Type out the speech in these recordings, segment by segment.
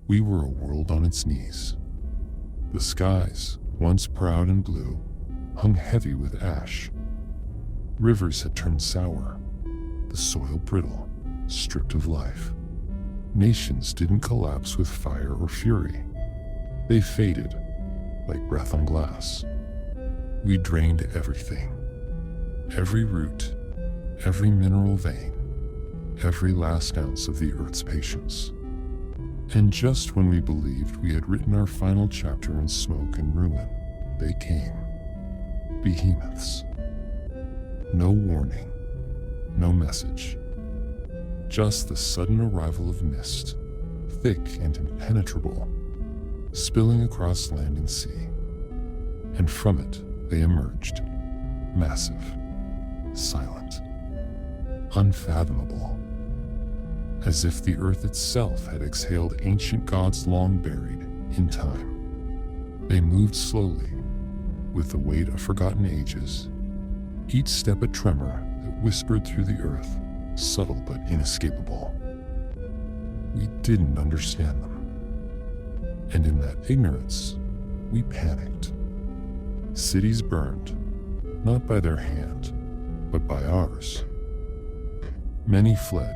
We were a world on its knees. The skies, once proud and blue, hung heavy with ash. Rivers had turned sour, the soil brittle, stripped of life. Nations didn't collapse with fire or fury. They faded, like breath on glass. We drained everything. Every root, every mineral vein, every last ounce of the Earth's patience. And just when we believed we had written our final chapter in smoke and ruin, they came. Behemoths. No warning, no message. Just the sudden arrival of mist, thick and impenetrable, spilling across land and sea. And from it they emerged, massive, silent, unfathomable, as if the earth itself had exhaled ancient gods long buried in time. They moved slowly, with the weight of forgotten ages, each step a tremor that whispered through the earth, subtle but inescapable. We didn't understand them. And in that ignorance, we panicked. Cities burned, not by their hand, but by ours. Many fled,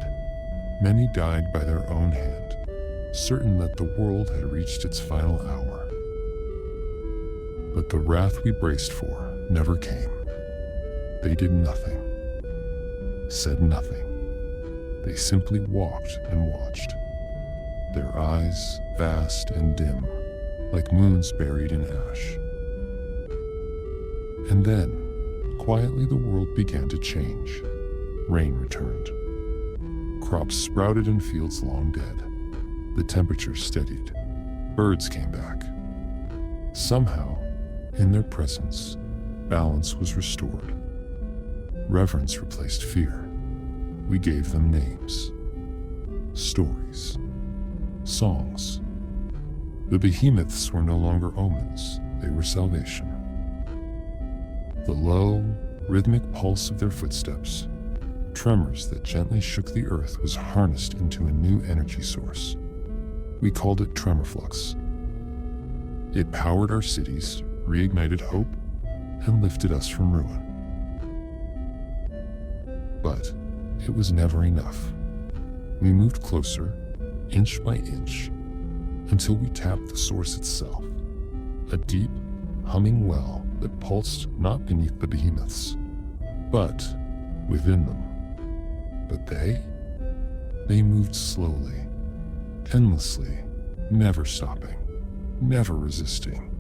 many died by their own hand, certain that the world had reached its final hour. But the wrath we braced for never came. They did nothing, said nothing. They simply walked and watched, their eyes vast and dim, like moons buried in ash. And then, quietly the world began to change. Rain returned. Crops sprouted in fields long dead. The temperature steadied. Birds came back. Somehow, in their presence, balance was restored. Reverence replaced fear. We gave them names, stories, songs. The behemoths were no longer omens, they were salvation. The low, rhythmic pulse of their footsteps, tremors that gently shook the earth, was harnessed into a new energy source. We called it tremor flux. It powered our cities, reignited hope, and lifted us from ruin. But it was never enough. We moved closer, inch by inch, until we tapped the source itself, a deep, humming well that pulsed not beneath the behemoths, but within them. But they moved slowly, endlessly, never stopping, never resisting.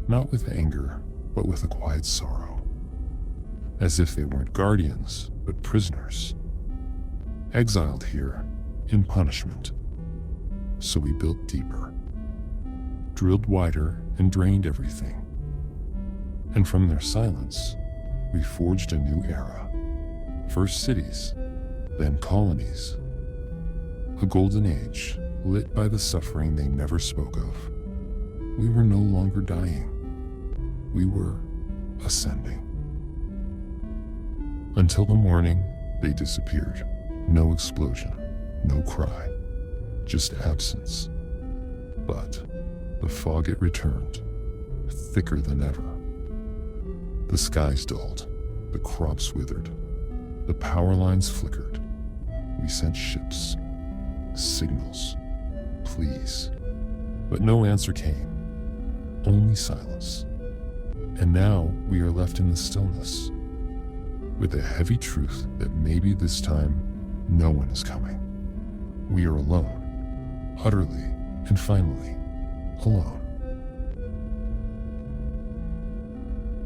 Not with anger, but with a quiet sorrow. As if they weren't guardians, but prisoners. Exiled here, in punishment. So we built deeper, drilled wider, and drained everything. And from their silence, we forged a new era. First cities, then colonies. A golden age, lit by the suffering they never spoke of. We were no longer dying. We were ascending. Until the morning, they disappeared. No explosion, no cry, just absence. But the fog, it returned, thicker than ever. The skies dulled, the crops withered, the power lines flickered. We sent ships, signals, pleas, but no answer came, only silence. And now we are left in the stillness, with a heavy truth that maybe this time no one is coming. We are alone, utterly and finally alone.